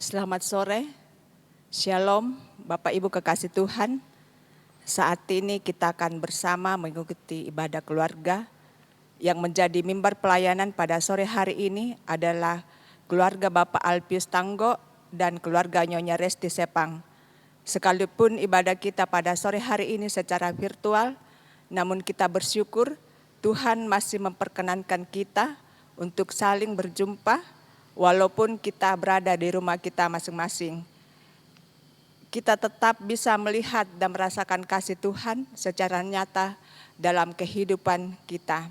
Selamat sore, Shalom, Bapak Ibu kekasih Tuhan. Saat ini kita akan bersama mengikuti ibadah keluarga. Yang menjadi mimbar pelayanan pada sore hari ini adalah keluarga Bapak Alpius Tanggo dan keluarga Nyonya Resti Sepang. Sekalipun ibadah kita pada sore hari ini secara virtual, namun kita bersyukur Tuhan masih memperkenankan kita untuk saling berjumpa walaupun kita berada di rumah kita masing-masing. Kita tetap bisa melihat dan merasakan kasih Tuhan secara nyata dalam kehidupan kita.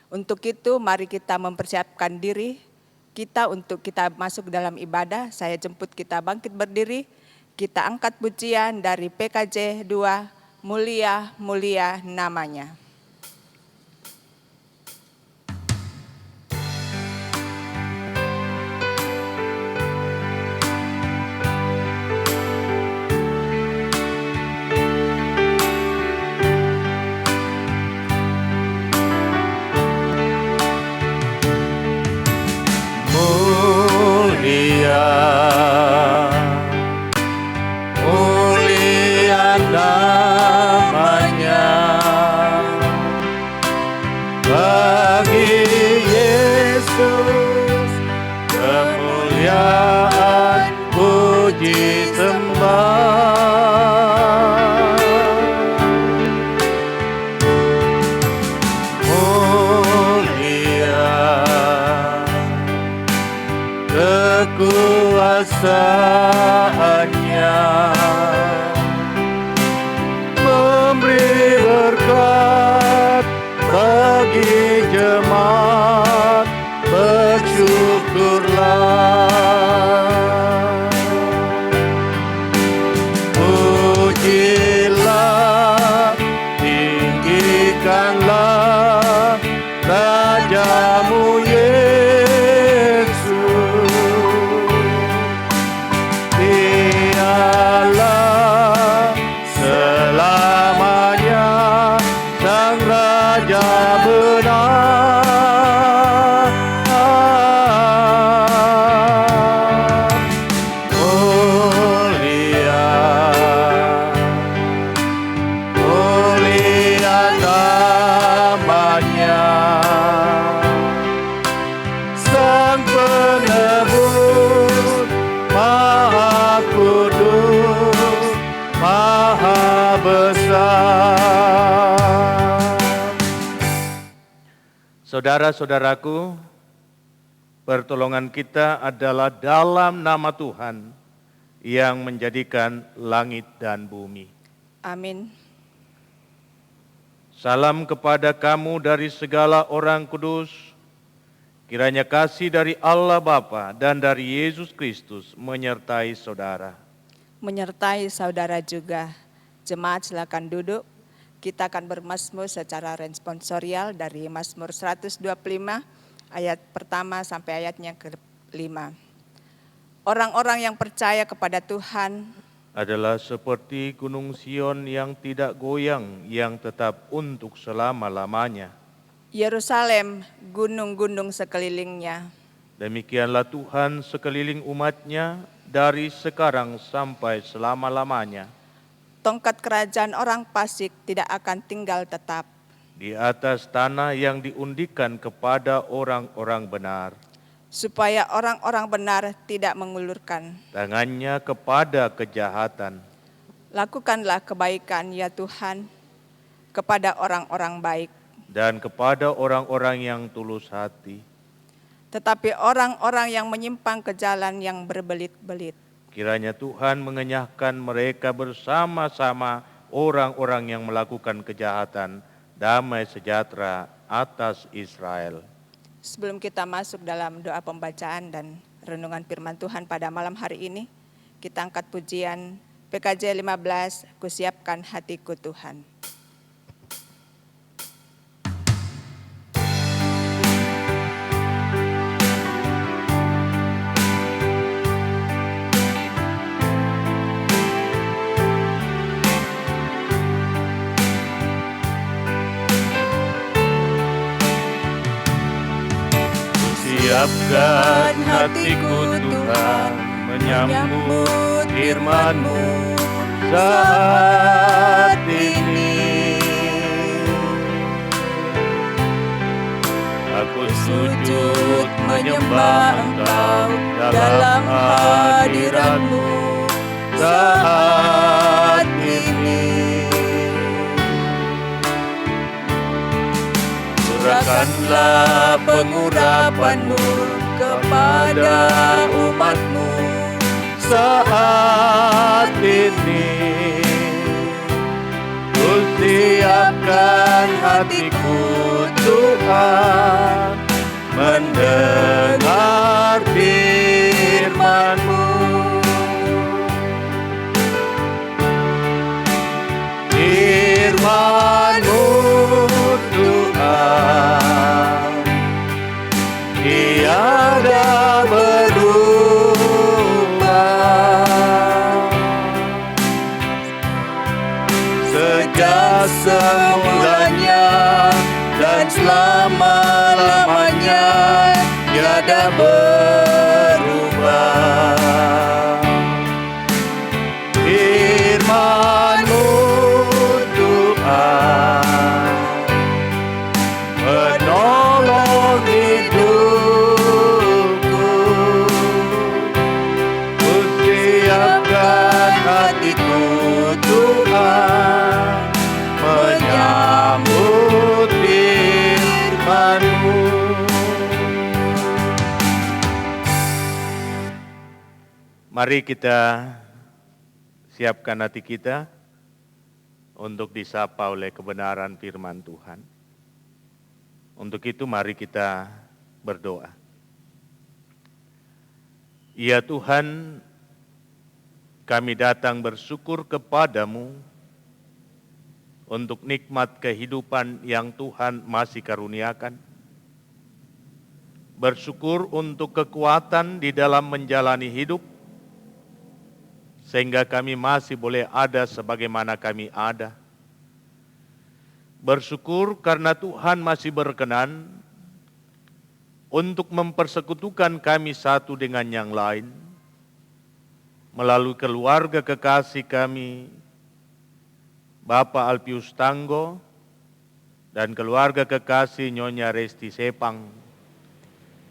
Untuk itu mari kita mempersiapkan diri kita untuk kita masuk dalam ibadah. Saya jemput kita bangkit berdiri, kita angkat pujian dari PKJ 2, Mulia Mulia Namanya. Mulia namanya, bagi Yesus kemuliaan puji sembah. Mulia kekuasaannya, memberi berkat bagi jemaat, bersyukurlah. Pujilah, tinggikanlah Rajamu Yesus. Dialah selamanya Sang Raja benar. Mulia, mulia namanya, Sang Penebus, Maha Kudus, Maha Besar. Saudara-saudaraku, pertolongan kita adalah dalam nama Tuhan yang menjadikan langit dan bumi. Amin. Salam kepada kamu dari segala orang kudus. Kiranya kasih dari Allah Bapa dan dari Yesus Kristus menyertai saudara. Menyertai saudara juga. Jemaat silakan duduk. Kita akan bermazmur secara responsorial dari Mazmur 125 ayat pertama sampai ayatnya ke-5. Orang-orang yang percaya kepada Tuhan Adalah seperti gunung Sion yang tidak goyang, yang tetap untuk selama-lamanya. Yerusalem, gunung-gunung sekelilingnya. Demikianlah Tuhan sekeliling umatnya dari sekarang sampai selama-lamanya. Tongkat kerajaan orang fasik tidak akan tinggal tetap. Di atas tanah yang diundikan kepada orang-orang benar. Supaya orang-orang benar tidak mengulurkan. Tangannya kepada kejahatan. Lakukanlah kebaikan ya Tuhan kepada orang-orang baik. Dan kepada orang-orang yang tulus hati. Tetapi orang-orang yang menyimpang ke jalan yang berbelit-belit. Kiranya Tuhan mengenyahkan mereka bersama-sama orang-orang yang melakukan kejahatan, damai sejahtera atas Israel. Sebelum kita masuk dalam doa pembacaan dan renungan firman Tuhan pada malam hari ini, kita angkat pujian PKJ 15, Kusiapkan Hatiku Tuhan. Siapkan hatiku Tuhan, menyambut firman-Mu saat ini. Aku sujud menyembah Engkau dalam hadirat-Mu saat ini. Curahkanlah pengurapan-Mu kepada umat-Mu saat ini. Ku siapkan hatiku Tuhan, mendengar firman-Mu. Firman-Mu Tuhan, tiada berubah. Sejak semulanya dan selama-lamanya tiada berubah. Firman-Mu Tuhan, menolong hidupku. Ku siapkan hatiku Tuhan, menyambut firman-Mu. Mari kita siapkan hati kita untuk disapa oleh kebenaran firman Tuhan. Untuk itu mari kita berdoa. Ya Tuhan, kami datang bersyukur kepadamu untuk nikmat kehidupan yang Tuhan masih karuniakan. Bersyukur untuk kekuatan di dalam menjalani hidup, sehingga kami masih boleh ada sebagaimana kami ada. Bersyukur karena Tuhan masih berkenan untuk mempersekutukan kami satu dengan yang lain, melalui keluarga kekasih kami, Bapak Alpius Tanggo, dan keluarga kekasih Nyonya Resti Sepang,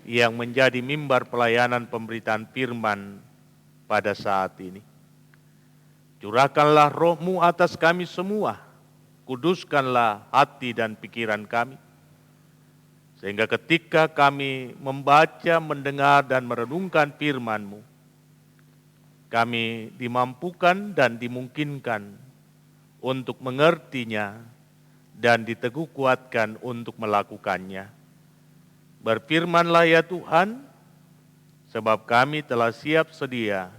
yang menjadi mimbar pelayanan pemberitaan firman pada saat ini. Curahkanlah roh-Mu atas kami semua, kuduskanlah hati dan pikiran kami, sehingga ketika kami membaca, mendengar, dan merenungkan firman-Mu, kami dimampukan dan dimungkinkan untuk mengertinya dan diteguh kuatkan untuk melakukannya. Berfirmanlah ya Tuhan, sebab kami telah siap sedia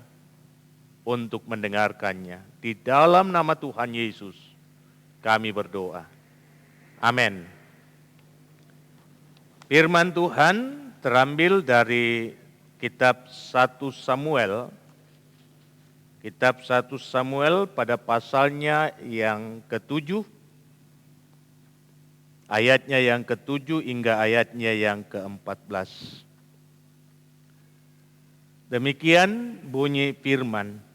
untuk mendengarkannya. Di dalam nama Tuhan Yesus kami berdoa. Amin. Firman Tuhan terambil dari kitab 1 Samuel. Kitab 1 Samuel pada pasalnya yang ke-7, ayatnya yang ke-7 hingga ayatnya yang ke-14. Demikian bunyi firman.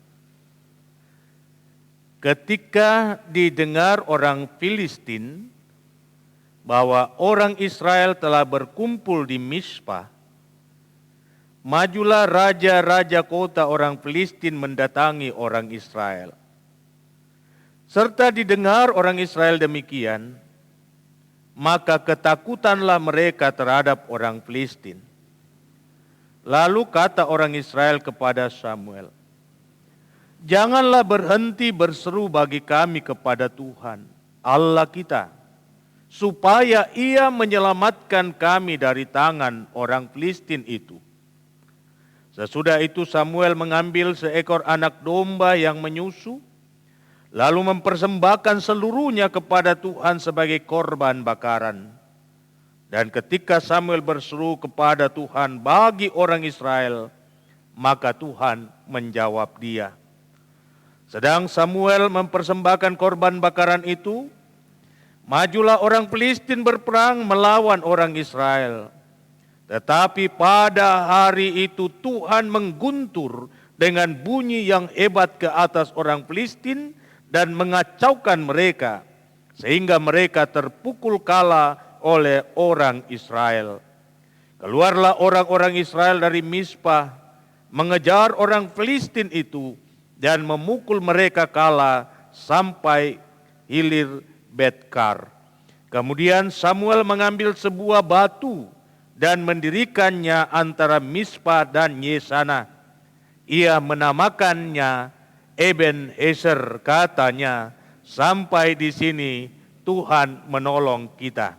Ketika didengar orang Filistin bahwa orang Israel telah berkumpul di Mizpah, majulah raja-raja kota orang Filistin mendatangi orang Israel. Serta didengar orang Israel demikian, maka ketakutanlah mereka terhadap orang Filistin. Lalu kata orang Israel kepada Samuel, "Janganlah berhenti berseru bagi kami kepada Tuhan, Allah kita, supaya Ia menyelamatkan kami dari tangan orang Filistin itu." Sesudah itu Samuel mengambil seekor anak domba yang menyusu, lalu mempersembahkan seluruhnya kepada Tuhan sebagai korban bakaran. Dan ketika Samuel berseru kepada Tuhan bagi orang Israel, maka Tuhan menjawab dia. Sedang Samuel mempersembahkan korban bakaran itu, majulah orang Filistin berperang melawan orang Israel. Tetapi pada hari itu Tuhan mengguntur dengan bunyi yang hebat ke atas orang Filistin dan mengacaukan mereka, sehingga mereka terpukul kalah oleh orang Israel. Keluarlah orang-orang Israel dari Mizpah, mengejar orang Filistin itu dan memukul mereka kalah sampai hilir Betkar. Kemudian Samuel mengambil sebuah batu dan mendirikannya antara Mizpah dan Yesana. Ia menamakannya Eben Ezer, katanya, sampai di sini Tuhan menolong kita.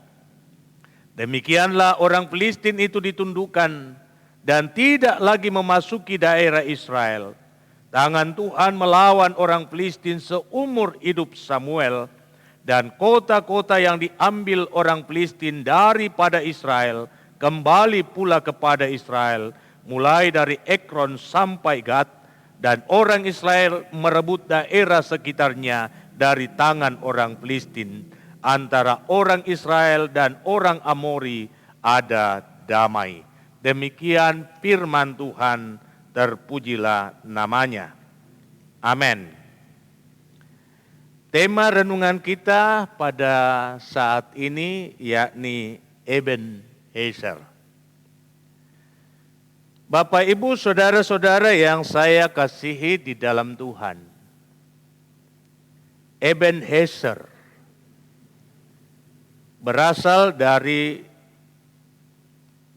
Demikianlah orang Filistin itu ditundukkan dan tidak lagi memasuki daerah Israel. Tangan Tuhan melawan orang Filistin seumur hidup Samuel, dan kota-kota yang diambil orang Filistin daripada Israel kembali pula kepada Israel, mulai dari Ekron sampai Gat, dan orang Israel merebut daerah sekitarnya dari tangan orang Filistin. Antara orang Israel dan orang Amori ada damai. Demikian firman Tuhan, terpujilah namanya. Amin. Tema renungan kita pada saat ini yakni Eben Ezer. Bapak, Ibu, saudara-saudara yang saya kasihi di dalam Tuhan, Eben Ezer berasal dari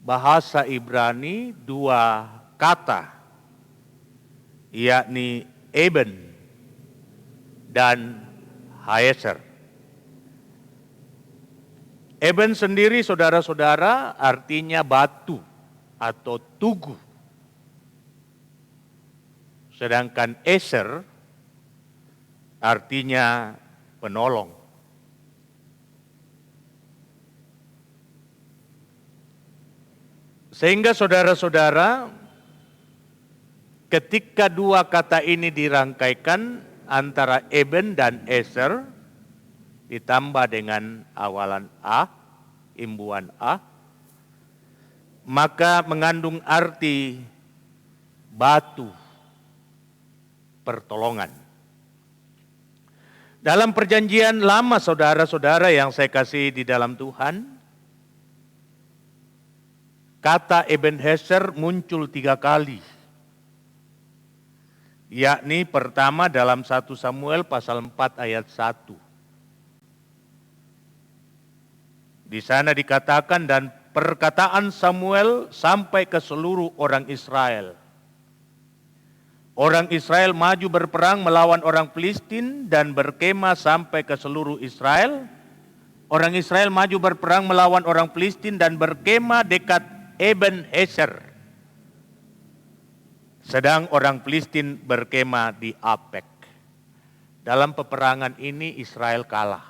bahasa Ibrani dua kata, yakni Eben dan Haeser. Eben sendiri, saudara-saudara, artinya batu atau tugu. Sedangkan Ezer artinya penolong. Sehingga saudara-saudara, ketika dua kata ini dirangkaikan antara Eben dan Ezer, ditambah dengan awalan A, imbuhan A, maka mengandung arti batu pertolongan. Dalam perjanjian lama, saudara-saudara yang saya kasih di dalam Tuhan, kata Eben Ezer muncul 3 kali. Yakni pertama dalam 1 Samuel pasal 4 ayat 1. Di sana dikatakan, dan perkataan Samuel sampai ke seluruh orang Israel. Orang Israel maju berperang melawan orang Filistin dan berkemah sampai ke seluruh Israel. Orang Israel maju berperang melawan orang Filistin dan berkemah dekat Eben Ezer. Sedang orang Filistin berkemah di Apek. Dalam peperangan ini Israel kalah.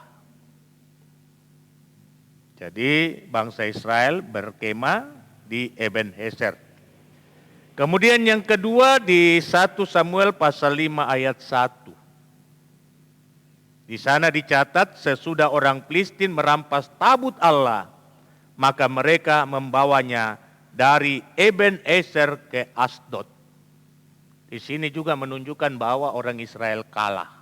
Jadi bangsa Israel berkemah di Eben Ezer. Kemudian yang kedua di 1 Samuel pasal 5 ayat 1. Di sana dicatat, sesudah orang Filistin merampas tabut Allah, maka mereka membawanya dari Eben Ezer ke Asdod. Di sini juga menunjukkan bahwa orang Israel kalah.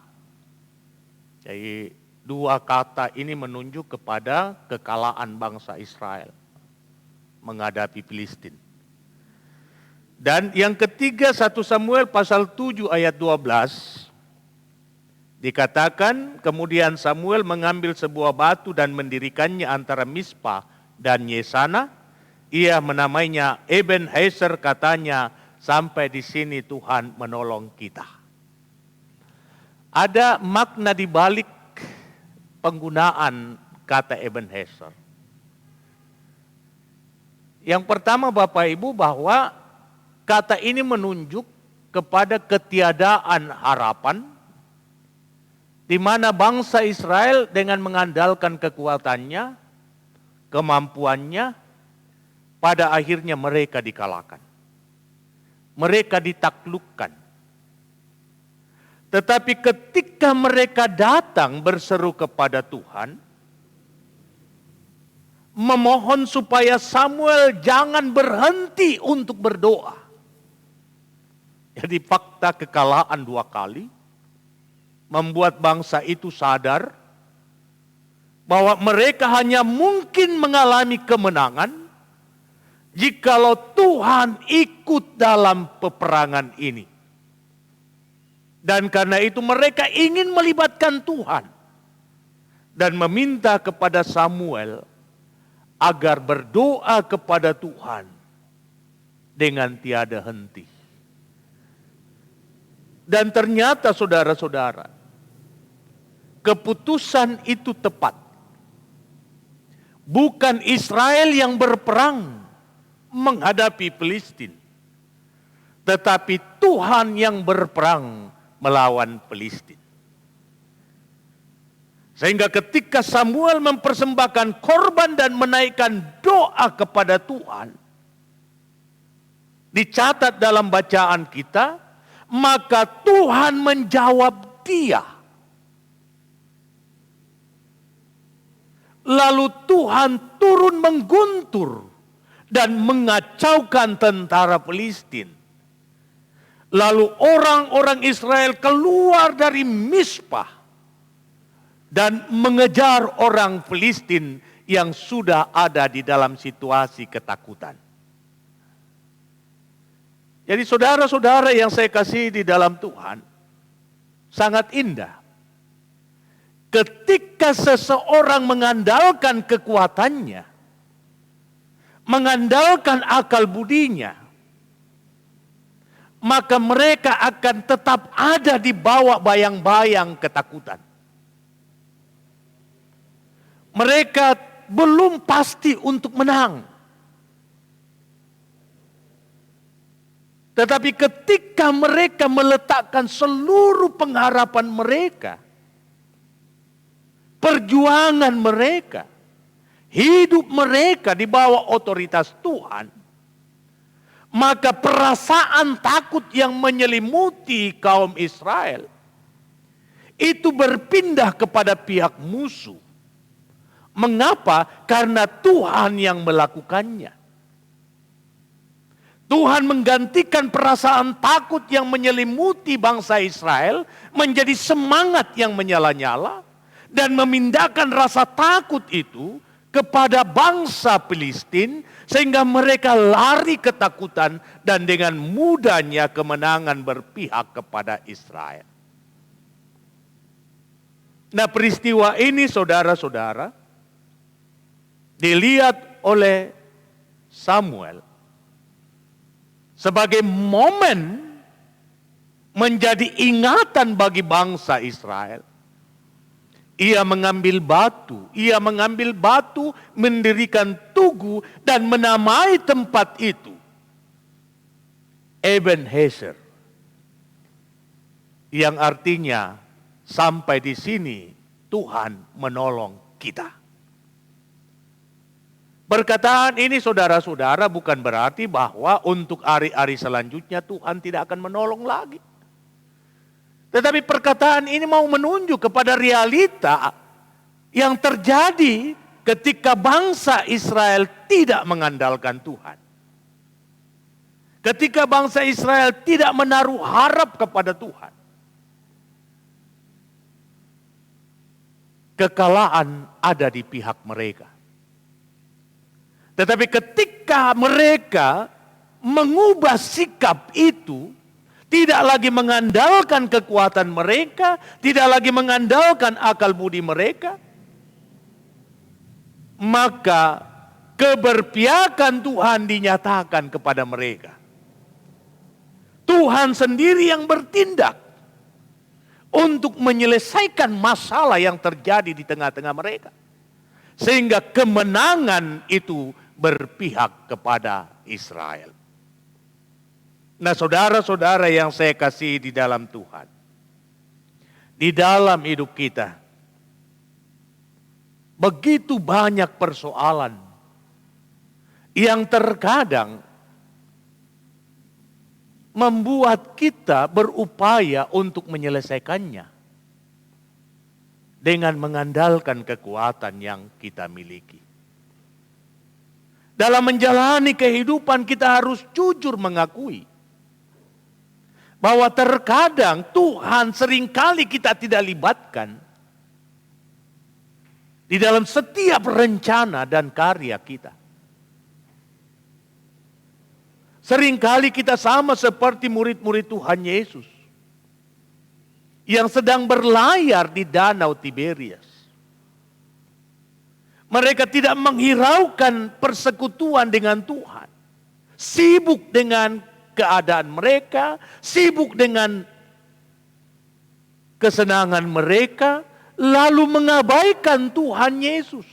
Jadi dua kata ini menunjuk kepada kekalahan bangsa Israel menghadapi Filistin. Dan yang ketiga 1 Samuel pasal 7 ayat 12. Dikatakan, kemudian Samuel mengambil sebuah batu dan mendirikannya antara Mizpah dan Yesana. Ia menamainya Eben Ezer, katanya, sampai di sini Tuhan menolong kita. Ada makna di balik penggunaan kata Eben Ezer. Yang pertama, Bapak Ibu, bahwa kata ini menunjuk kepada ketiadaan harapan, di mana bangsa Israel dengan mengandalkan kekuatannya, kemampuannya, pada akhirnya mereka dikalahkan. Mereka ditaklukkan. Tetapi ketika mereka datang berseru kepada Tuhan, memohon supaya Samuel jangan berhenti untuk berdoa. Jadi fakta kekalahan 2 kali membuat bangsa itu sadar bahwa mereka hanya mungkin mengalami kemenangan jikalau Tuhan ikut dalam peperangan ini. Dan karena itu mereka ingin melibatkan Tuhan dan meminta kepada Samuel agar berdoa kepada Tuhan dengan tiada henti. Dan ternyata saudara-saudara, keputusan itu tepat. Bukan Israel yang berperang menghadapi Filistin, tetapi Tuhan yang berperang melawan Filistin. Sehingga ketika Samuel mempersembahkan korban dan menaikkan doa kepada Tuhan, dicatat dalam bacaan kita, maka Tuhan menjawab dia. Lalu Tuhan turun mengguntur dan mengacaukan tentara Filistin. Lalu orang-orang Israel keluar dari Mizpah dan mengejar orang Filistin yang sudah ada di dalam situasi ketakutan. Jadi saudara-saudara yang saya kasih di dalam Tuhan, sangat indah. Ketika seseorang mengandalkan kekuatannya, mengandalkan akal budinya, maka mereka akan tetap ada di bawah bayang-bayang ketakutan. Mereka belum pasti untuk menang. Tetapi ketika mereka meletakkan seluruh pengharapan mereka, perjuangan mereka, hidup mereka di bawah otoritas Tuhan, maka perasaan takut yang menyelimuti kaum Israel itu berpindah kepada pihak musuh. Mengapa? Karena Tuhan yang melakukannya. Tuhan menggantikan perasaan takut yang menyelimuti bangsa Israel menjadi semangat yang menyala-nyala dan memindahkan rasa takut itu kepada bangsa Filistin sehingga mereka lari ketakutan dan dengan mudahnya kemenangan berpihak kepada Israel. Nah, peristiwa ini saudara-saudara dilihat oleh Samuel sebagai momen menjadi ingatan bagi bangsa Israel. Ia mengambil batu, mendirikan tugu dan menamai tempat itu Ebenezer, yang artinya sampai di sini Tuhan menolong kita. Perkataan ini saudara-saudara bukan berarti bahwa untuk hari-hari selanjutnya Tuhan tidak akan menolong lagi. Tetapi perkataan ini mau menunjuk kepada realita yang terjadi ketika bangsa Israel tidak mengandalkan Tuhan. Ketika bangsa Israel tidak menaruh harap kepada Tuhan. Kekalahan ada di pihak mereka. Tetapi ketika mereka mengubah sikap itu, tidak lagi mengandalkan kekuatan mereka, tidak lagi mengandalkan akal budi mereka, maka keberpihakan Tuhan dinyatakan kepada mereka. Tuhan sendiri yang bertindak untuk menyelesaikan masalah yang terjadi di tengah-tengah mereka. Sehingga kemenangan itu berpihak kepada Israel. Nah, saudara-saudara yang saya kasih di dalam Tuhan, di dalam hidup kita, begitu banyak persoalan yang terkadang membuat kita berupaya untuk menyelesaikannya dengan mengandalkan kekuatan yang kita miliki. Dalam menjalani kehidupan kita harus jujur mengakui Bahwa terkadang Tuhan seringkali kita tidak libatkan di dalam setiap rencana dan karya kita. Seringkali kita sama seperti murid-murid Tuhan Yesus yang sedang berlayar di Danau Tiberias. Mereka tidak menghiraukan persekutuan dengan Tuhan. Sibuk dengan keadaan mereka, sibuk dengan kesenangan mereka, lalu mengabaikan Tuhan Yesus.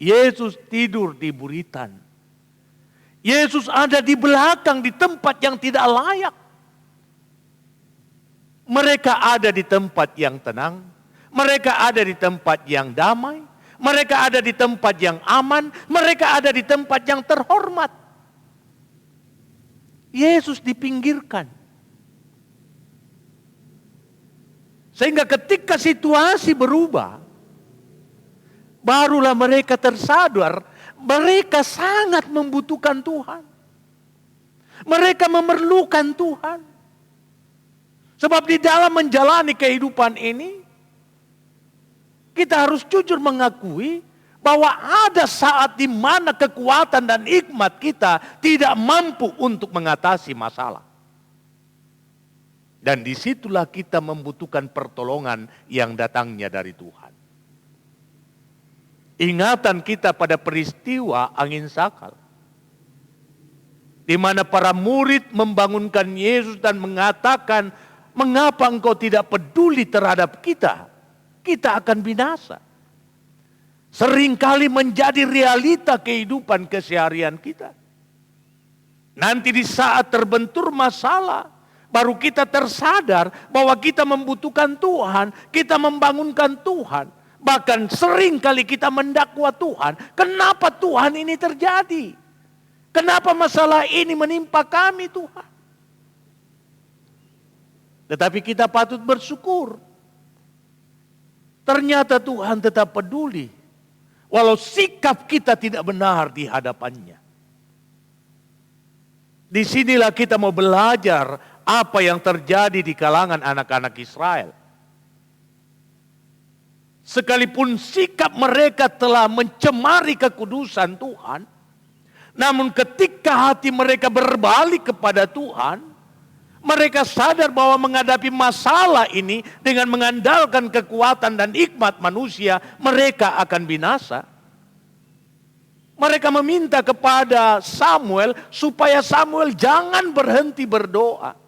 Yesus tidur di buritan. Yesus ada di belakang, di tempat yang tidak layak. Mereka ada di tempat yang tenang. Mereka ada di tempat yang damai. Mereka ada di tempat yang aman. Mereka ada di tempat yang terhormat. Yesus dipinggirkan. Sehingga ketika situasi berubah, barulah mereka tersadar, mereka sangat membutuhkan Tuhan. Mereka memerlukan Tuhan. Sebab di dalam menjalani kehidupan ini, kita harus jujur mengakui bahwa ada saat di mana kekuatan dan hikmat kita tidak mampu untuk mengatasi masalah. Dan disitulah kita membutuhkan pertolongan yang datangnya dari Tuhan. Ingatan kita pada peristiwa angin sakal, di mana para murid membangunkan Yesus dan mengatakan, mengapa engkau tidak peduli terhadap kita? Kita akan binasa. Seringkali menjadi realita kehidupan keseharian kita. Nanti di saat terbentur masalah, baru kita tersadar bahwa kita membutuhkan Tuhan, kita membangunkan Tuhan. Bahkan seringkali kita mendakwa Tuhan, kenapa Tuhan ini terjadi? Kenapa masalah ini menimpa kami Tuhan? Tetapi kita patut bersyukur. Ternyata Tuhan tetap peduli. Walau sikap kita tidak benar di hadapannya. Disinilah kita mau belajar apa yang terjadi di kalangan anak-anak Israel. Sekalipun sikap mereka telah mencemari kekudusan Tuhan, namun ketika hati mereka berbalik kepada Tuhan, mereka sadar bahwa menghadapi masalah ini dengan mengandalkan kekuatan dan hikmat manusia, mereka akan binasa. Mereka meminta kepada Samuel supaya Samuel jangan berhenti berdoa.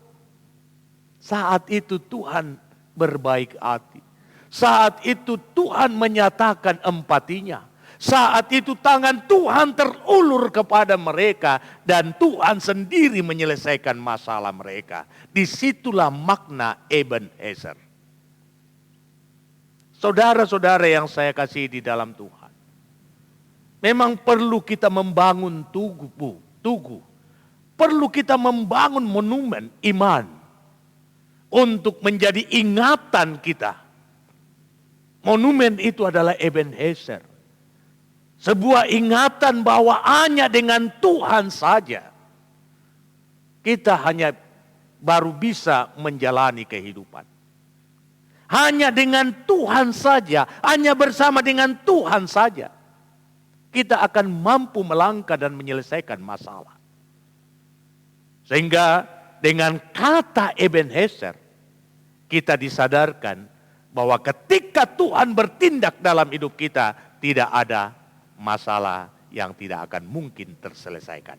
Saat itu Tuhan berbaik hati. Saat itu Tuhan menyatakan empatinya. Saat itu tangan Tuhan terulur kepada mereka dan Tuhan sendiri menyelesaikan masalah mereka. Disitulah makna Ebenezer. Saudara-saudara yang saya kasih di dalam Tuhan. Memang perlu kita membangun tugu. Perlu kita membangun monumen iman. Untuk menjadi ingatan kita. Monumen itu adalah Ebenezer. Sebuah ingatan bahwa hanya dengan Tuhan saja kita hanya baru bisa menjalani kehidupan. Hanya dengan Tuhan saja, hanya bersama dengan Tuhan saja kita akan mampu melangkah dan menyelesaikan masalah. Sehingga dengan kata Ebenezer kita disadarkan bahwa ketika Tuhan bertindak dalam hidup kita tidak ada masalah yang tidak akan mungkin terselesaikan.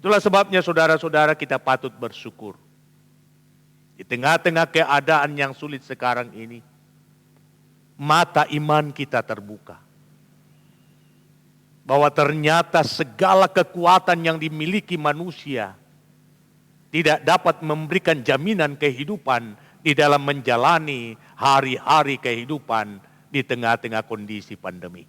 Itulah sebabnya saudara-saudara kita patut bersyukur. Di tengah-tengah keadaan yang sulit sekarang ini, mata iman kita terbuka. Bahwa ternyata segala kekuatan yang dimiliki manusia tidak dapat memberikan jaminan kehidupan di dalam menjalani hari-hari kehidupan di tengah-tengah kondisi pandemi.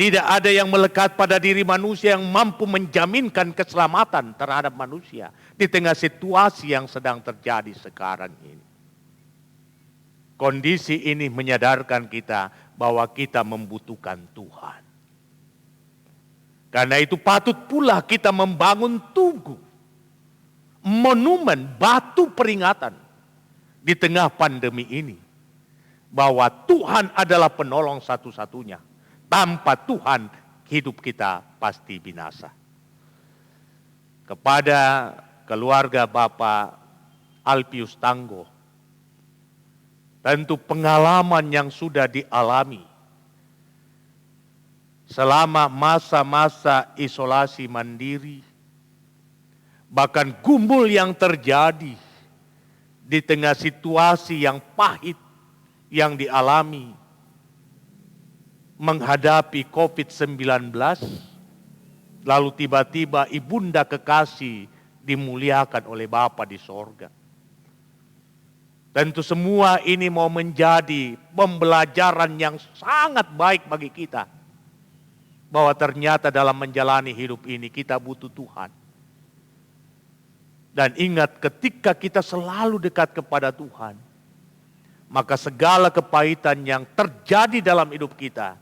Tidak ada yang melekat pada diri manusia yang mampu menjaminkan keselamatan terhadap manusia di tengah situasi yang sedang terjadi sekarang ini. Kondisi ini menyadarkan kita bahwa kita membutuhkan Tuhan. Karena itu patut pula kita membangun tugu, monumen, batu peringatan di tengah pandemi ini. Bahwa Tuhan adalah penolong satu-satunya. Tanpa Tuhan hidup kita pasti binasa. Kepada keluarga Bapak Alpius Tanggo, tentu pengalaman yang sudah dialami selama masa-masa isolasi mandiri, bahkan gumul yang terjadi di tengah situasi yang pahit yang dialami menghadapi COVID-19, lalu tiba-tiba ibunda kekasih dimuliakan oleh Bapa di sorga. Tentu semua ini mau menjadi pembelajaran yang sangat baik bagi kita. Bahwa ternyata dalam menjalani hidup ini kita butuh Tuhan. Dan ingat, ketika kita selalu dekat kepada Tuhan, maka segala kepahitan yang terjadi dalam hidup kita,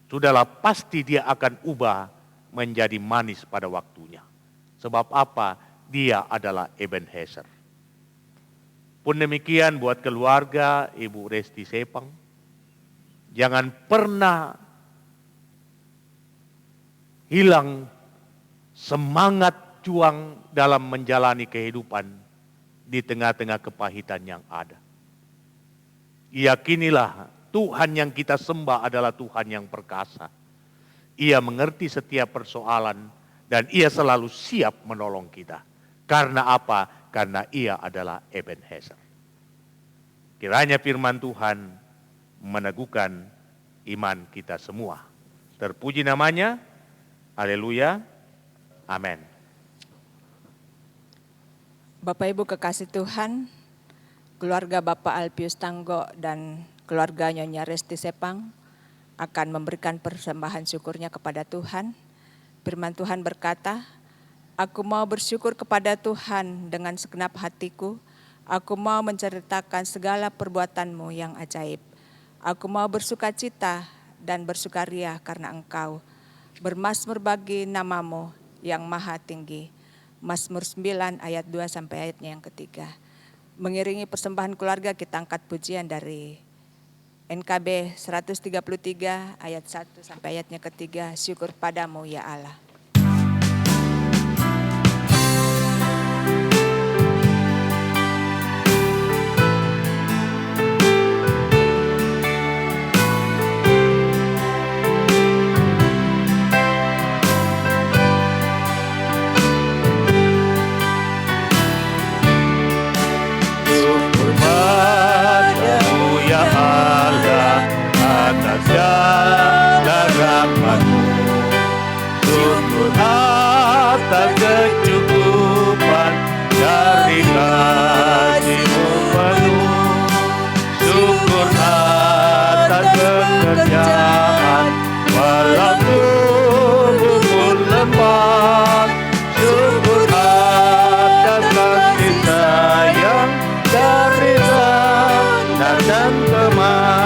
sudahlah pasti dia akan ubah menjadi manis pada waktunya. Sebab apa? Dia adalah Ebenezer. Pun demikian buat keluarga Ibu Resti Sepang, jangan pernah hilang semangat juang dalam menjalani kehidupan di tengah-tengah kepahitan yang ada. Yakinilah Tuhan yang kita sembah adalah Tuhan yang perkasa. Ia mengerti setiap persoalan dan ia selalu siap menolong kita. Karena apa? Karena ia adalah Ebenezer. Kiranya firman Tuhan meneguhkan iman kita semua. Terpuji namanya. Haleluya. Amin. Bapak Ibu kekasih Tuhan, keluarga Bapak Alpius Tanggo dan keluarga Nyonya Resti Sepang akan memberikan persembahan syukurnya kepada Tuhan. Firman Tuhan berkata, "Aku mau bersyukur kepada Tuhan dengan segenap hatiku. Aku mau menceritakan segala perbuatan-Mu yang ajaib. Aku mau bersukacita dan bersukaria karena Engkau. Bermazmur bagi nama-Mu yang maha tinggi." Mazmur 9 ayat 2 sampai ayatnya yang ketiga. Mengiringi persembahan keluarga kita angkat pujian dari NKB 133 ayat 1 sampai ayatnya ketiga. Syukur padamu ya Allah. Atas kecukupan dari kasih-Mu penuh, syukur atas pekerjaan walau tubuh pun lemah, syukur atas kasih sayang dari sana dan kemari.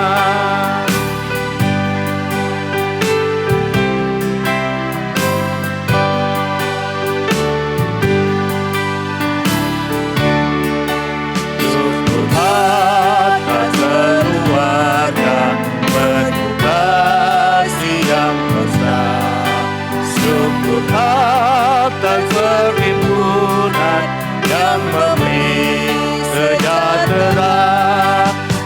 Atas perhimpunan yang memberi sejahtera,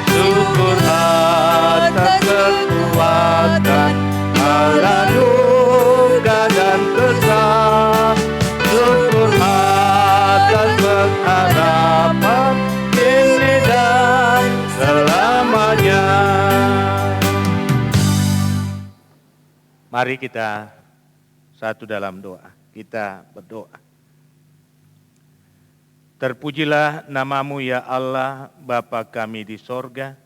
syukur atas kekuatan anugerah dan kesah, syukur atas pengharapan kini dan selamanya. Mari kita satu dalam doa, kita berdoa. Terpujilah nama-Mu ya Allah, Bapa kami di sorga.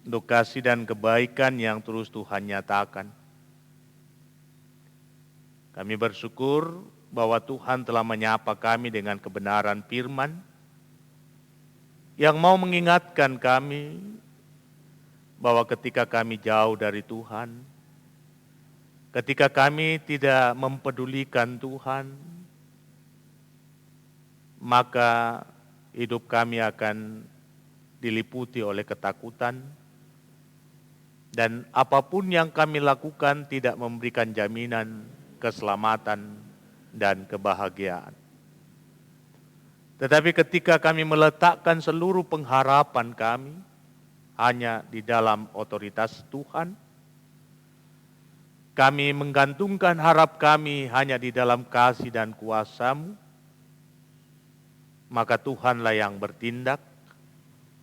Untuk kasih dan kebaikan yang terus Tuhan nyatakan. Kami bersyukur bahwa Tuhan telah menyapa kami dengan kebenaran firman yang mau mengingatkan kami bahwa ketika kami jauh dari Tuhan, Ketika kami tidak mempedulikan Tuhan, maka hidup kami akan diliputi oleh ketakutan, dan apapun yang kami lakukan tidak memberikan jaminan keselamatan dan kebahagiaan. Tetapi ketika kami meletakkan seluruh pengharapan kami hanya di dalam otoritas Tuhan, kami menggantungkan harap kami hanya di dalam kasih dan kuasa-Mu, maka Tuhanlah yang bertindak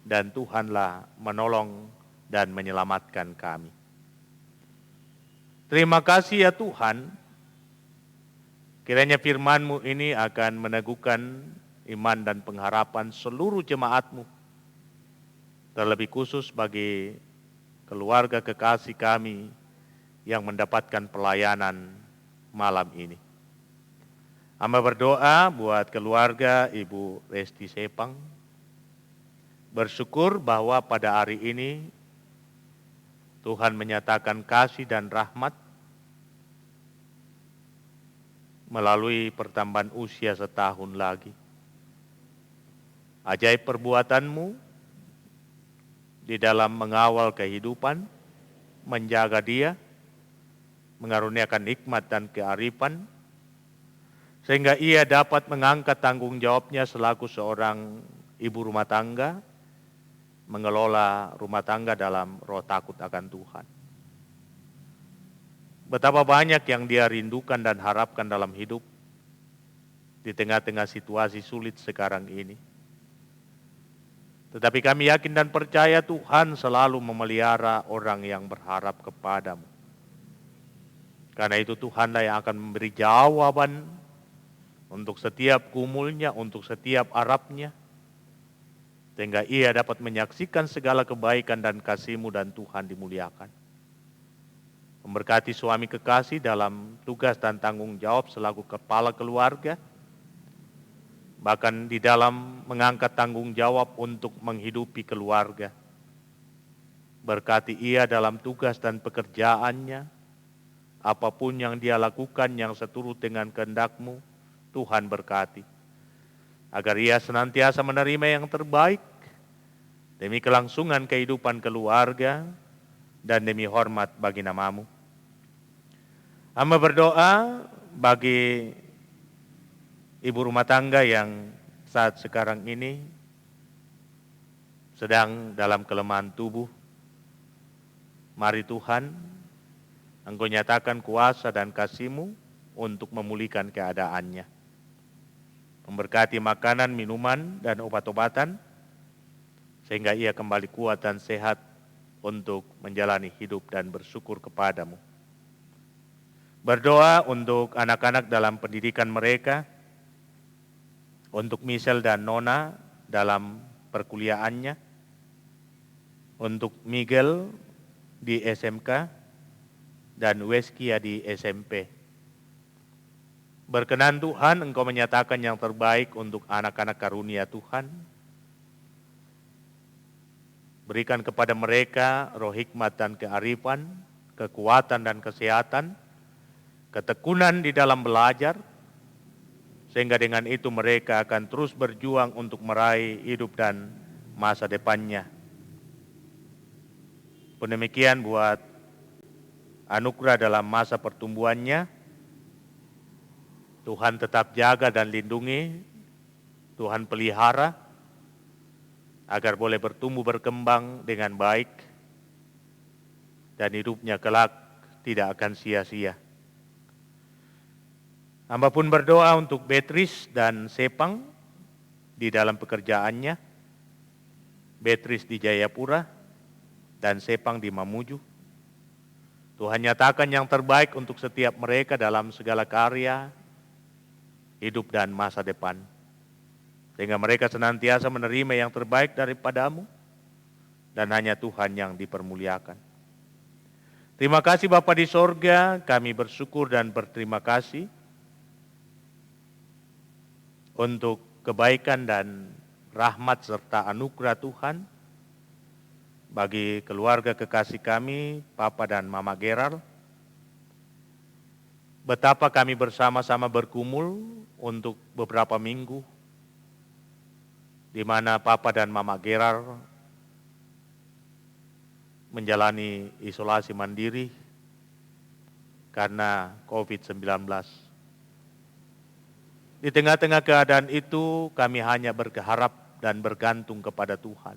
dan Tuhanlah menolong dan menyelamatkan kami. Terima kasih ya Tuhan, kiranya firman-Mu ini akan meneguhkan iman dan pengharapan seluruh jemaat-Mu, terlebih khusus bagi keluarga kekasih kami yang mendapatkan pelayanan malam ini. Hamba berdoa buat keluarga Ibu Resti Sepang, bersyukur bahwa pada hari ini Tuhan menyatakan kasih dan rahmat melalui pertambahan usia setahun lagi. Ajaib perbuatan-Mu di dalam mengawal kehidupan, menjaga dia, mengaruniakan nikmat dan kearifan, sehingga ia dapat mengangkat tanggung jawabnya selaku seorang ibu rumah tangga, mengelola rumah tangga dalam roh takut akan Tuhan. Betapa banyak yang dia rindukan dan harapkan dalam hidup di tengah-tengah situasi sulit sekarang ini. Tetapi kami yakin dan percaya Tuhan selalu memelihara orang yang berharap kepada-Mu. Karena itu Tuhanlah yang akan memberi jawaban untuk setiap gumulnya, untuk setiap harapnya, sehingga ia dapat menyaksikan segala kebaikan dan kasih-Mu dan Tuhan dimuliakan. Memberkati suami kekasih dalam tugas dan tanggung jawab selaku kepala keluarga, bahkan di dalam mengangkat tanggung jawab untuk menghidupi keluarga. Berkati ia dalam tugas dan pekerjaannya, apapun yang dia lakukan yang seturut dengan kehendak-Mu, Tuhan berkati. Agar ia senantiasa menerima yang terbaik demi kelangsungan kehidupan keluarga dan demi hormat bagi nama-Mu. Hamba berdoa bagi ibu rumah tangga yang saat sekarang ini sedang dalam kelemahan tubuh. Mari Tuhan, Engkau nyatakan kuasa dan kasih-Mu untuk memulihkan keadaannya. Memberkati makanan, minuman, dan obat-obatan, sehingga ia kembali kuat dan sehat untuk menjalani hidup dan bersyukur kepada-Mu. Berdoa untuk anak-anak dalam pendidikan mereka, untuk Michelle dan Nona dalam perkuliahannya, untuk Miguel di SMK, dan Weskia di SMP. Berkenan Tuhan, Engkau menyatakan yang terbaik untuk anak-anak karunia Tuhan. Berikan kepada mereka roh hikmat dan kearifan, kekuatan dan kesehatan, ketekunan di dalam belajar, sehingga dengan itu mereka akan terus berjuang untuk meraih hidup dan masa depannya. Pun demikian buat anugerah dalam masa pertumbuhannya, Tuhan tetap jaga dan lindungi, Tuhan pelihara, agar boleh bertumbuh berkembang dengan baik, dan hidupnya kelak tidak akan sia-sia. Hamba pun berdoa untuk Beatrice dan Sepang di dalam pekerjaannya, Beatrice di Jayapura dan Sepang di Mamuju. Tuhan nyatakan yang terbaik untuk setiap mereka dalam segala karya, hidup dan masa depan. Sehingga mereka senantiasa menerima yang terbaik daripada-Mu, dan hanya Tuhan yang dipermuliakan. Terima kasih Bapa di sorga, kami bersyukur dan berterima kasih untuk kebaikan dan rahmat serta anugerah Tuhan bagi keluarga kekasih kami, Papa dan Mama Gerald, betapa kami bersama-sama bergumul untuk beberapa minggu, di mana Papa dan Mama Gerar menjalani isolasi mandiri karena COVID-19. Di tengah-tengah keadaan itu, kami hanya berharap dan bergantung kepada Tuhan.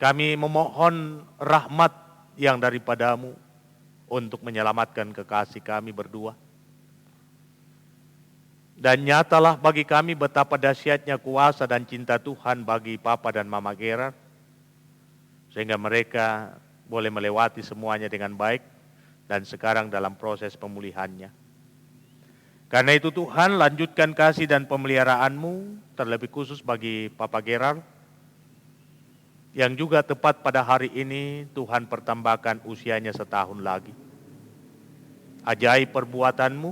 Kami memohon rahmat yang daripadamu untuk menyelamatkan kekasih kami berdua. Dan nyatalah bagi kami betapa dahsyatnya kuasa dan cinta Tuhan bagi Papa dan Mama Gerard, sehingga mereka boleh melewati semuanya dengan baik dan sekarang dalam proses pemulihannya. Karena itu Tuhan, lanjutkan kasih dan pemeliharaanmu, terlebih khusus bagi Papa Gerard, yang juga tepat pada hari ini Tuhan pertambahkan usianya setahun lagi. Ajaib perbuatanmu,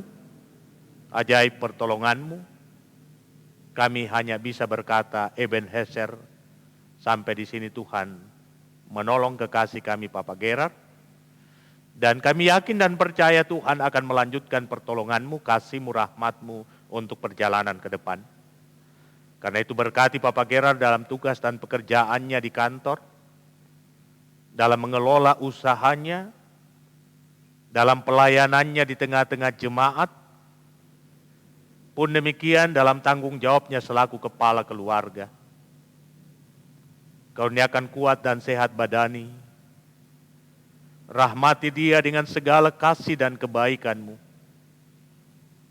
ajaib pertolonganmu, kami hanya bisa berkata Ebenezer, sampai di sini Tuhan menolong kekasih kami Papa Gerard, dan kami yakin dan percaya Tuhan akan melanjutkan pertolonganmu, kasihmu, rahmatmu untuk perjalanan ke depan. Karena itu berkati Papa Gerard dalam tugas dan pekerjaannya di kantor, dalam mengelola usahanya, dalam pelayanannya di tengah-tengah jemaat, pun demikian dalam tanggung jawabnya selaku kepala keluarga. Kurniakan kuat dan sehat badani, rahmati dia dengan segala kasih dan kebaikanmu,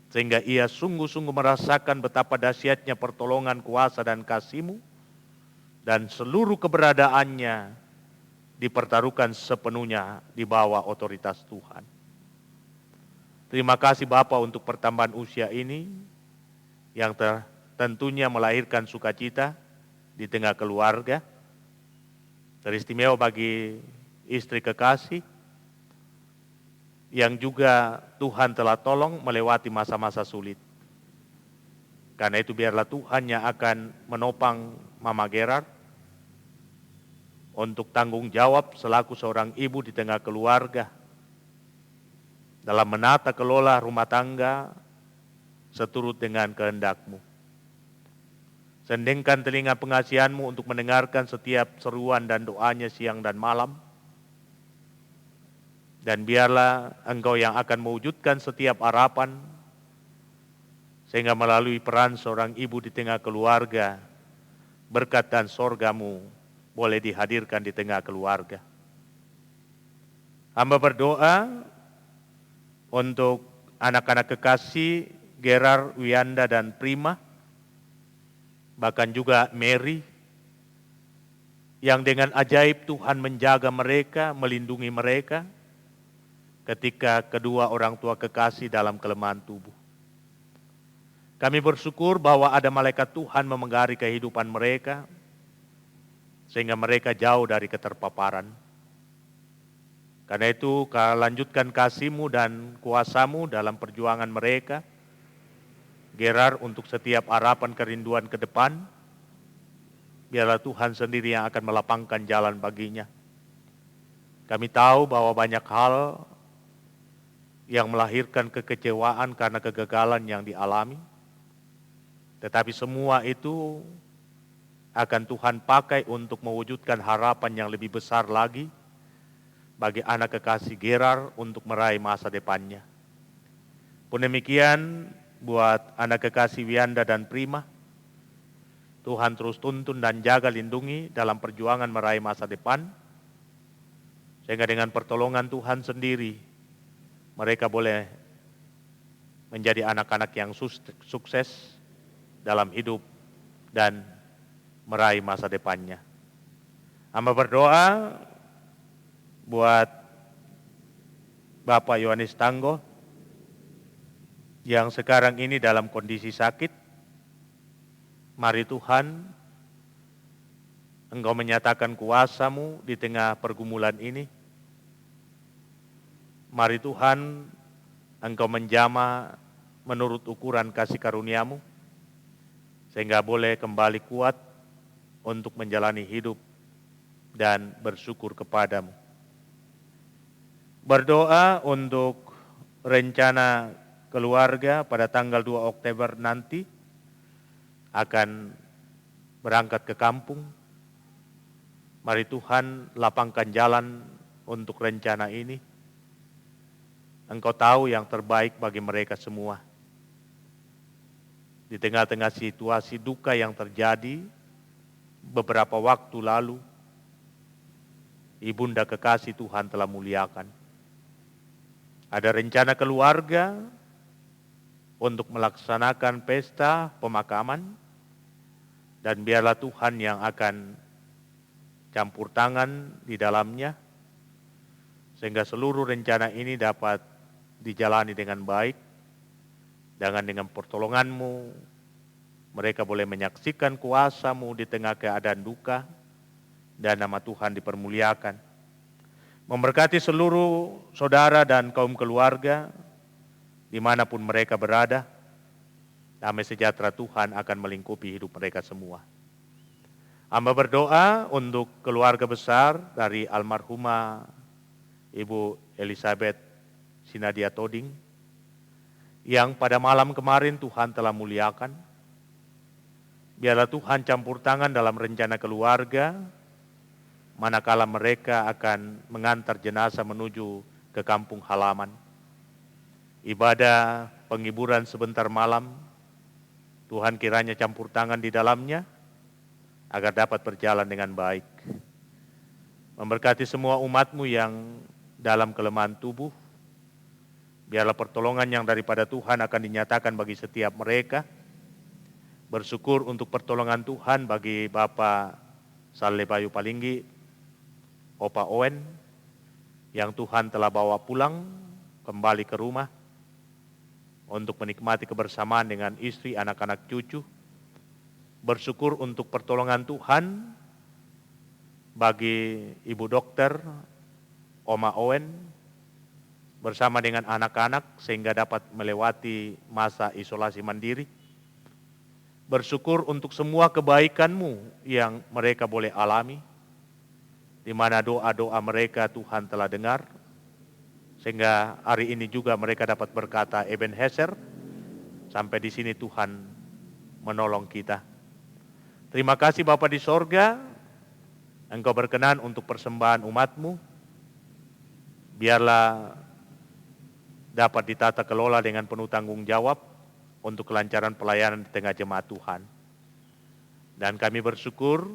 sehingga ia sungguh-sungguh merasakan betapa dahsyatnya pertolongan kuasa dan kasih-Mu, dan seluruh keberadaannya dipertaruhkan sepenuhnya di bawah otoritas Tuhan. Terima kasih Bapa untuk pertambahan usia ini, yang tentunya melahirkan sukacita di tengah keluarga, teristimewa bagi istri kekasih, yang juga Tuhan telah tolong melewati masa-masa sulit. Karena itu biarlah Tuhan yang akan menopang Mama Gerard untuk tanggung jawab selaku seorang ibu di tengah keluarga, dalam menata kelola rumah tangga seturut dengan kehendak-Mu. Sendengkan telinga pengasihan-Mu untuk mendengarkan setiap seruan dan doanya siang dan malam. Dan biarlah Engkau yang akan mewujudkan setiap harapan, sehingga melalui peran seorang ibu di tengah keluarga, berkat dan sorga-Mu boleh dihadirkan di tengah keluarga. Hamba berdoa untuk anak-anak kekasih Gerard, Wiyanda, dan Prima, bahkan juga Mary, yang dengan ajaib Tuhan menjaga mereka, melindungi mereka, ketika kedua orang tua kekasih dalam kelemahan tubuh. Kami bersyukur bahwa ada malaikat Tuhan memenggari kehidupan mereka, sehingga mereka jauh dari keterpaparan. Karena itu, lanjutkan kasih-Mu dan kuasa-Mu dalam perjuangan mereka, Gerard, untuk setiap harapan kerinduan ke depan. Biarlah Tuhan sendiri yang akan melapangkan jalan baginya. Kami tahu bahwa banyak hal yang melahirkan kekecewaan karena kegagalan yang dialami. Tetapi semua itu akan Tuhan pakai untuk mewujudkan harapan yang lebih besar lagi bagi anak kekasih Gerard untuk meraih masa depannya. Pun demikian buat anak kekasih Wiyanda dan Prima, Tuhan terus tuntun dan jaga lindungi dalam perjuangan meraih masa depan, sehingga dengan pertolongan Tuhan sendiri, mereka boleh menjadi anak-anak yang sukses dalam hidup dan meraih masa depannya. Hamba berdoa buat Bapak Yohanes Tanggo yang sekarang ini dalam kondisi sakit. Mari Tuhan, Engkau menyatakan kuasa-Mu di tengah pergumulan ini. Mari Tuhan, Engkau menjamah menurut ukuran kasih karunia-Mu, sehingga boleh kembali kuat untuk menjalani hidup dan bersyukur kepada-Mu. Berdoa untuk rencana keluarga pada tanggal 2 Oktober nanti akan berangkat ke kampung. Mari Tuhan lapangkan jalan untuk rencana ini. Engkau tahu yang terbaik bagi mereka semua. Di tengah-tengah situasi duka yang terjadi beberapa waktu lalu, Ibunda kekasih Tuhan telah muliakan. Ada rencana keluarga untuk melaksanakan pesta pemakaman, dan biarlah Tuhan yang akan campur tangan di dalamnya, sehingga seluruh rencana ini dapat dijalani dengan baik. Dengan pertolongan-Mu, mereka boleh menyaksikan kuasa-Mu di tengah keadaan duka, dan nama Tuhan dipermuliakan. Memberkati seluruh saudara dan kaum keluarga, dimanapun mereka berada, damai sejahtera Tuhan akan melingkupi hidup mereka semua. Hamba berdoa untuk keluarga besar dari almarhumah Ibu Elizabeth Sinadia Toding, yang pada malam kemarin Tuhan telah muliakan. Biarlah Tuhan campur tangan dalam rencana keluarga, manakala mereka akan mengantar jenazah menuju ke kampung halaman. Ibadah penghiburan sebentar malam, Tuhan kiranya campur tangan di dalamnya, agar dapat berjalan dengan baik. Memberkati semua umat-Mu yang dalam kelemahan tubuh. Biarlah pertolongan yang daripada Tuhan akan dinyatakan bagi setiap mereka. Bersyukur untuk pertolongan Tuhan bagi Bapak Saleh Bayu Palinggi, Opa Owen, yang Tuhan telah bawa pulang kembali ke rumah untuk menikmati kebersamaan dengan istri, anak-anak, cucu. Bersyukur untuk pertolongan Tuhan bagi Ibu Dokter Oma Owen bersama dengan anak-anak sehingga dapat melewati masa isolasi mandiri. Bersyukur untuk semua kebaikan-Mu yang mereka boleh alami, di mana doa-doa mereka Tuhan telah dengar, sehingga hari ini juga mereka dapat berkata Ebenezer, sampai di sini Tuhan menolong kita. Terima kasih Bapa di sorga, Engkau berkenan untuk persembahan umat-Mu. Biarlah dapat ditata kelola dengan penuh tanggung jawab untuk kelancaran pelayanan di tengah jemaat Tuhan. Dan kami bersyukur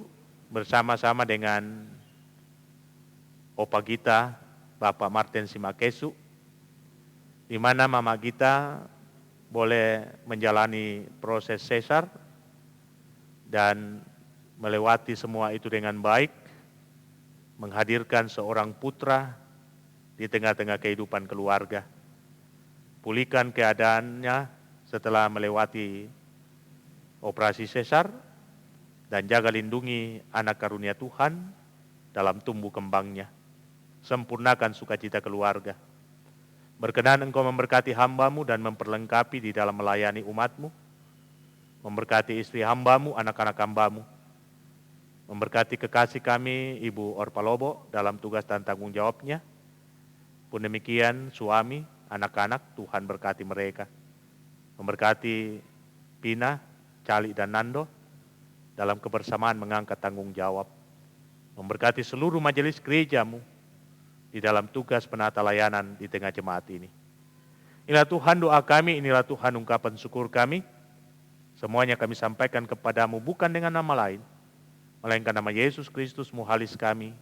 bersama-sama dengan Opa Gita, Bapak Martin Simakesu, di mana Mama Gita boleh menjalani proses sesar dan melewati semua itu dengan baik, menghadirkan seorang putra di tengah-tengah kehidupan keluarga. Pulihkan keadaannya setelah melewati operasi sesar, dan jaga lindungi anak karunia Tuhan dalam tumbuh kembangnya. Sempurnakan sukacita keluarga. Berkenan Engkau memberkati hamba-Mu dan memperlengkapi di dalam melayani umat-Mu. Memberkati istri hamba-Mu, anak-anak hamba-Mu. Memberkati kekasih kami Ibu Orpa Lobo dalam tugas dan tanggung jawabnya. Pun demikian suami, anak-anak, Tuhan berkati mereka. Memberkati Pina, Cali, dan Nando dalam kebersamaan mengangkat tanggung jawab. Memberkati seluruh majelis gereja-Mu di dalam tugas penata layanan di tengah jemaat ini. Inilah Tuhan doa kami, inilah Tuhan ungkapan syukur kami. Semuanya kami sampaikan kepadamu bukan dengan nama lain, melainkan nama Yesus Kristus Muhalis kami,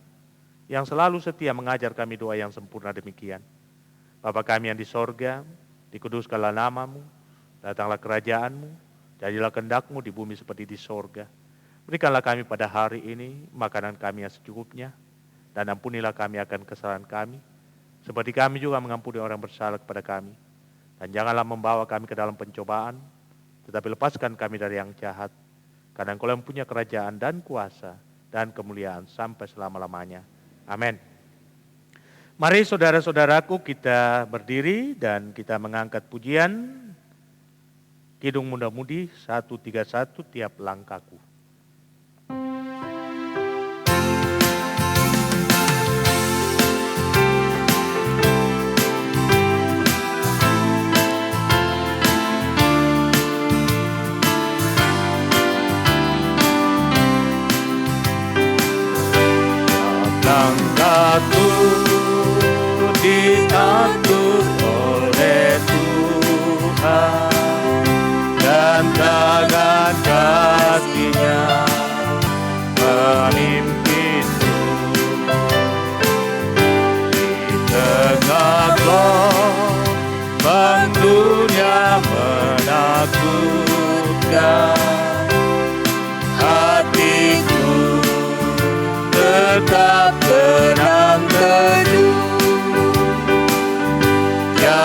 yang selalu setia mengajar kami doa yang sempurna demikian. Bapa kami yang di sorga, dikuduskanlah nama-Mu, datanglah kerajaan-Mu, jadilah kehendak-Mu di bumi seperti di sorga. Berikanlah kami pada hari ini makanan kami yang secukupnya, dan ampunilah kami akan kesalahan kami, seperti kami juga mengampuni orang bersalah kepada kami. Dan janganlah membawa kami ke dalam pencobaan, tetapi lepaskan kami dari yang jahat, karena Engkau yang punya kerajaan dan kuasa dan kemuliaan sampai selama-lamanya. Amin. Mari saudara-saudaraku kita berdiri dan kita mengangkat pujian Kidung Muda-Mudi 131 tiap langkahku.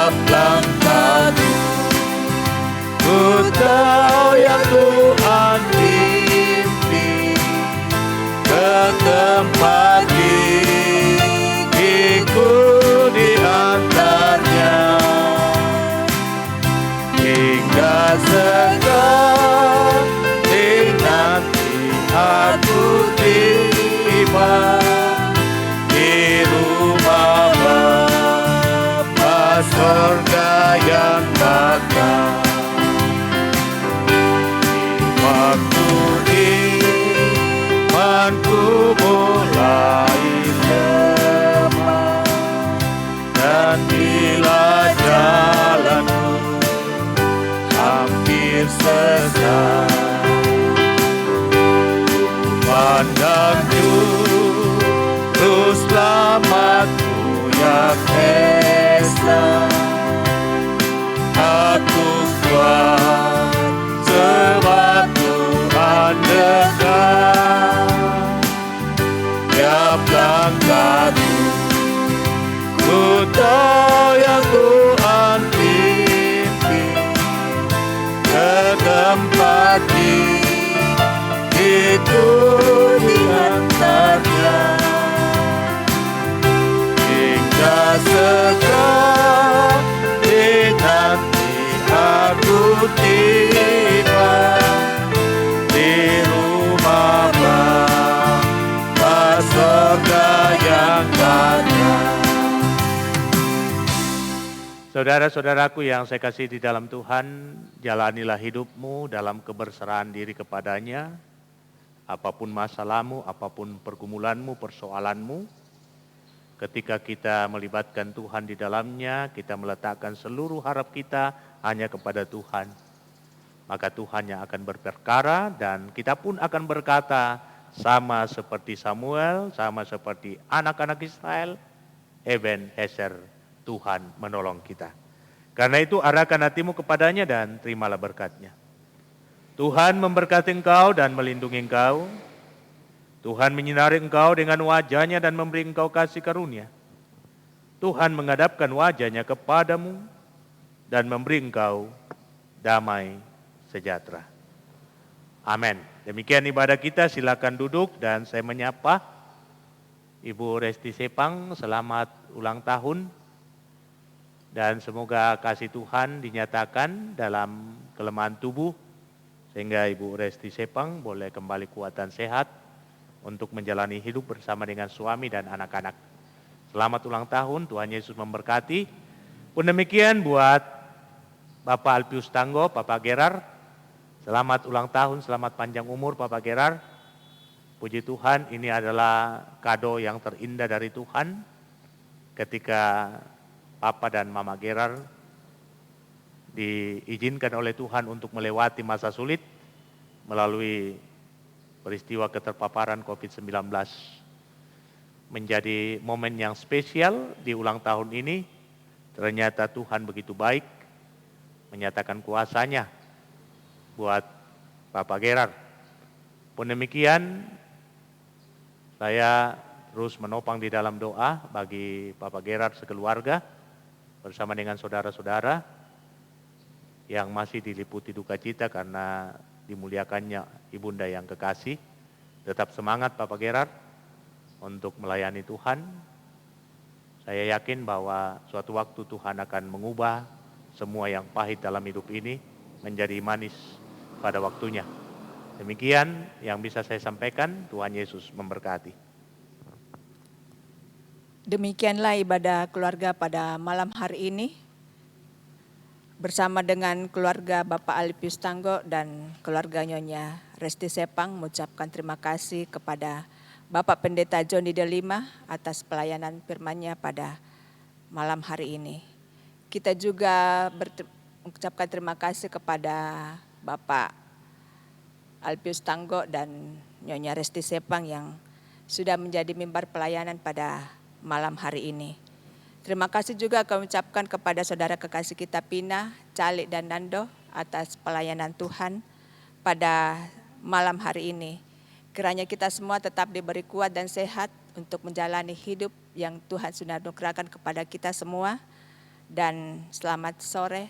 tiap langkahku. Ku tahu yang Tuhan pimpin ke tempat gigiku di antaranya, hingga sekali nanti aku tiba di rumah Bapa surga yang bakal. Waktu imanku mulai lemah dan bila jalanku hampir sesat, pandang juru selamatku yang esa. Aku kuat sebab Tuhan dekat. Tiap langkahku, ku tahu yang Tuhan pimpin ke tempat itu di antaranya, hingga sekali nanti aku tiba di rumah Bapa surga yang kekal. Saudara-saudaraku yang saya kasih di dalam Tuhan, jalanilah hidupmu dalam keberseraan diri kepadanya. Apapun masalahmu, apapun pergumulanmu, persoalanmu, ketika kita melibatkan Tuhan di dalamnya, kita meletakkan seluruh harap kita hanya kepada Tuhan, maka Tuhan yang akan berperkara dan kita pun akan berkata sama seperti Samuel, sama seperti anak-anak Israel, Ebenezer, Tuhan menolong kita. Karena itu arahkan hatimu kepadanya dan terimalah berkatnya. Tuhan memberkati engkau dan melindungi engkau. Tuhan menyinari engkau dengan wajahnya dan memberi engkau kasih karunia. Tuhan menghadapkan wajahnya kepadamu dan memberi engkau damai sejahtera. Amin. Demikian ibadah kita, silakan duduk dan saya menyapa Ibu Resti Sepang, selamat ulang tahun. Dan semoga kasih Tuhan dinyatakan dalam kelemahan tubuh, sehingga Ibu Resti Sepang boleh kembali kuat dan sehat untuk menjalani hidup bersama dengan suami dan anak-anak. Selamat ulang tahun, Tuhan Yesus memberkati. Pun demikian buat Bapak Alpius Tanggo, Bapak Gerar, selamat ulang tahun, selamat panjang umur Bapak Gerar. Puji Tuhan, ini adalah kado yang terindah dari Tuhan ketika Papa dan Mama Gerar diizinkan oleh Tuhan untuk melewati masa sulit melalui peristiwa keterpaparan COVID-19. Menjadi momen yang spesial di ulang tahun ini. Ternyata Tuhan begitu baik menyatakan kuasa-Nya buat Bapak Gerar. Pun demikian, saya terus menopang di dalam doa bagi Bapak Gerar sekeluarga bersama dengan saudara-saudara yang masih diliputi duka cita karena dimuliakannya Ibunda yang kekasih. Tetap semangat Bapak Gerar untuk melayani Tuhan. Saya yakin bahwa suatu waktu Tuhan akan mengubah semua yang pahit dalam hidup ini menjadi manis pada waktunya. Demikian yang bisa saya sampaikan. Tuhan Yesus memberkati. Demikianlah ibadah keluarga pada malam hari ini. Bersama dengan keluarga Bapak Alpius Tanggo dan keluarga Nyonya Resti Sepang mengucapkan terima kasih kepada Bapak Pendeta Johnny Delima atas pelayanan firman-Nya pada malam hari ini. Kita juga mengucapkan terima kasih kepada Bapak Alpius Tanggo dan Nyonya Resti Sepang yang sudah menjadi mimbar pelayanan pada malam hari ini. Terima kasih juga kami ucapkan kepada saudara kekasih kita Pina, Calik dan Nando atas pelayanan Tuhan pada malam hari ini. Kiranya kita semua tetap diberi kuat dan sehat untuk menjalani hidup yang Tuhan sudah anugerahkan kepada kita semua. dan selamat sore.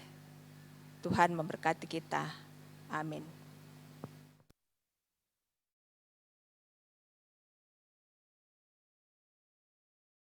Tuhan memberkati kita. Amin.